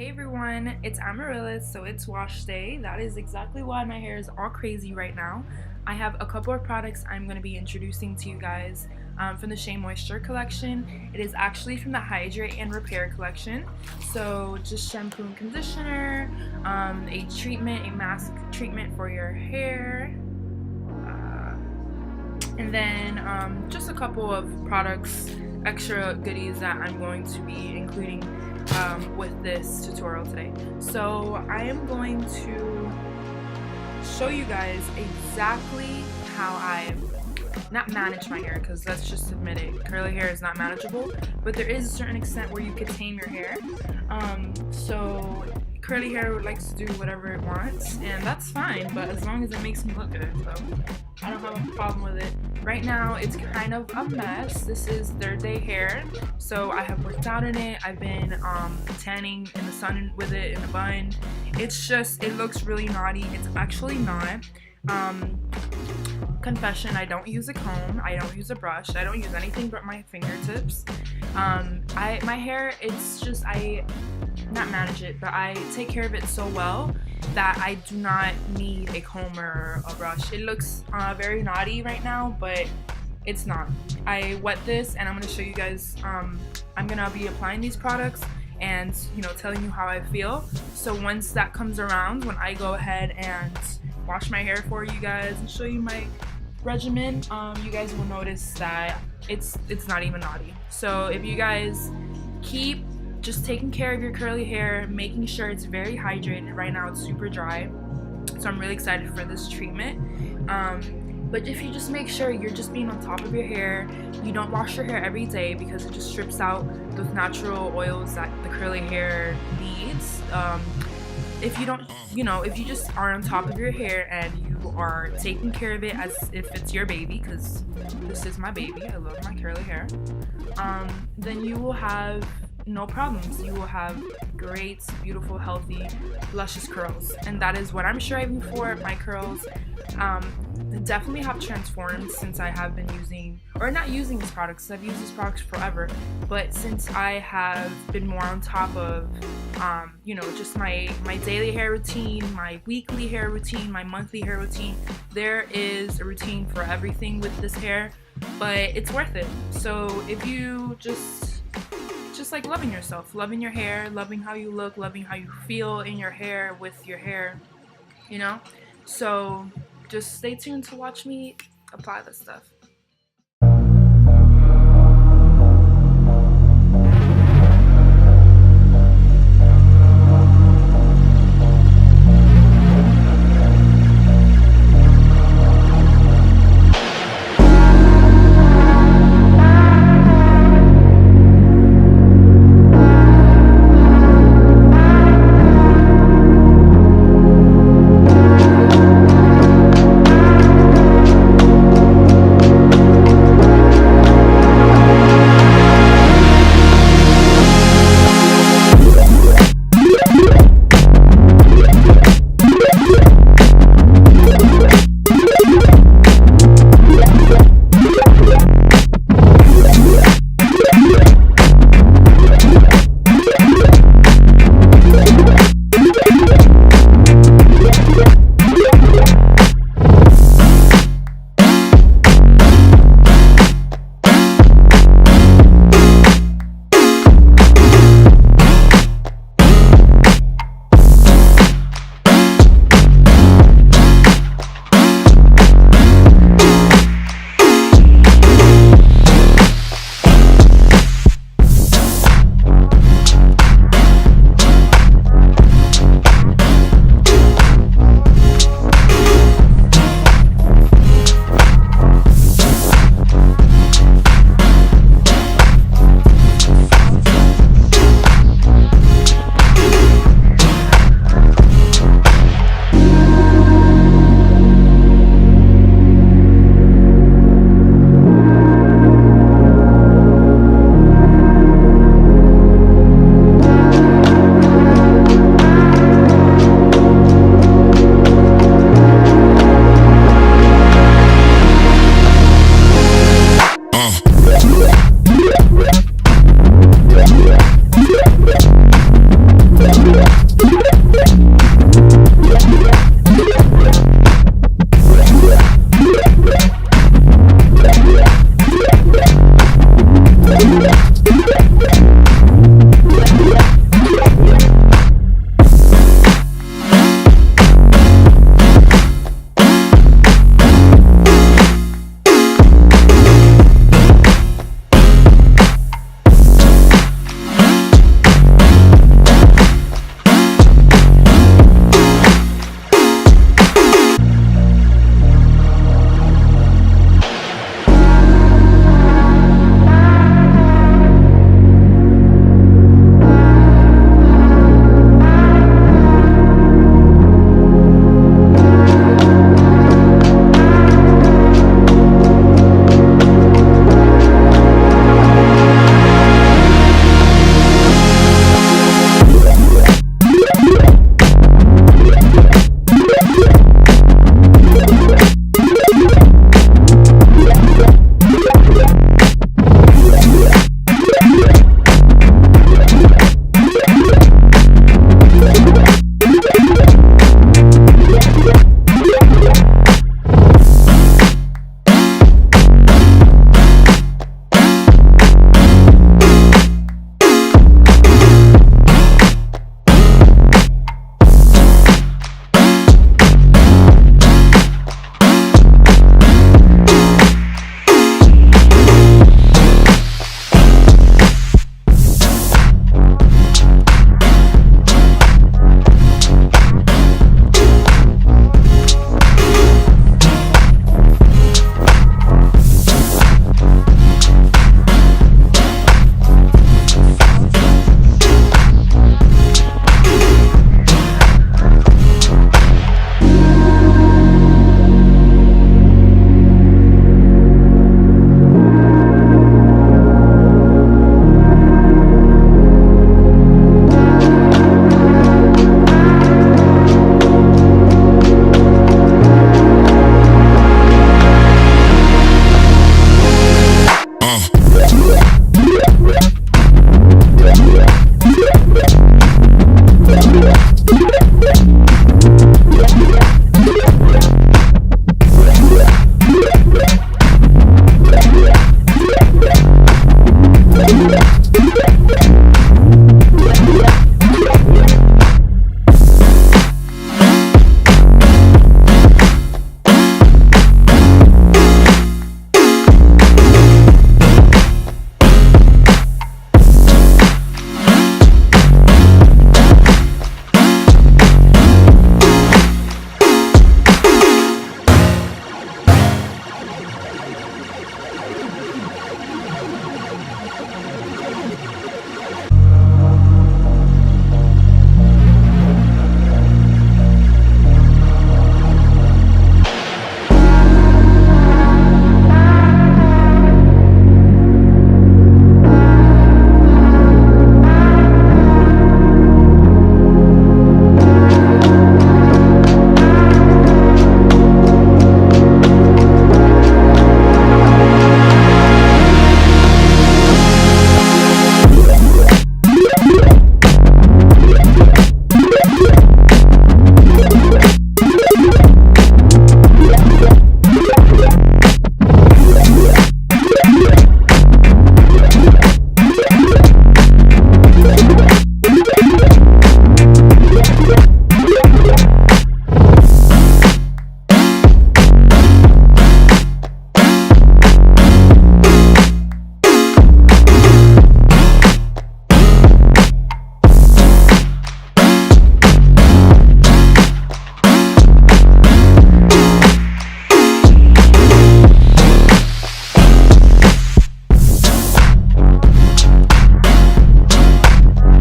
Hey everyone, it's Amaryllis, so it's wash day. That is exactly why my hair is all crazy right now. I have a couple of products I'm going to be introducing to you guys from the Shea Moisture collection. It is actually from the Hydrate and Repair collection. So just shampoo and conditioner, a treatment, a mask treatment for your hair, and then just a couple of products, extra goodies that I'm going to be including with this tutorial today. So I am going to show you guys exactly how I not manage my hair, because let's just admit it, curly hair is not manageable, but there is a certain extent where you can tame your hair. So curly hair likes to do whatever it wants, and that's fine, but as long as it makes me look good, so I don't have a problem with it. Right now it's kind of a mess. This is third day hair, so I have worked out in it. I've been tanning in the sun with it in a bun. It's just, it looks really naughty. It's actually not. Confession, I don't use a comb, I don't use a brush, I don't use anything but my fingertips. My hair, it's just, I not manage it, but I take care of it so well that I do not need a comb or a brush. It looks very naughty right now, but it's not. I wet this and I'm going to show you guys, I'm going to be applying these products and, you know, telling you how I feel. So once that comes around, when I go ahead and wash my hair for you guys and show you my regimen, you guys will notice that it's not even naughty. So if you guys keep just taking care of your curly hair, making sure it's very hydrated. Right now it's super dry, so I'm really excited for this treatment. But if you just make sure you're just being on top of your hair, you don't wash your hair every day because it just strips out those natural oils that the curly hair needs. If you don't, you know, if you just are on top of your hair and you are taking care of it as if it's your baby, because this is my baby, I love my curly hair, then you will have no problems. You will have great, beautiful, healthy, luscious curls, and that is what I'm striving for. My curls definitely have transformed since I have been using, or not using these products, I've used these products forever, but since I have been more on top of you know, just my daily hair routine, my weekly hair routine, my monthly hair routine. There is a routine for everything with this hair, but it's worth it. So if you just like loving yourself, loving your hair, loving how you look, loving how you feel in your hair with your hair, you know, so just stay tuned to watch me apply this stuff. Uh.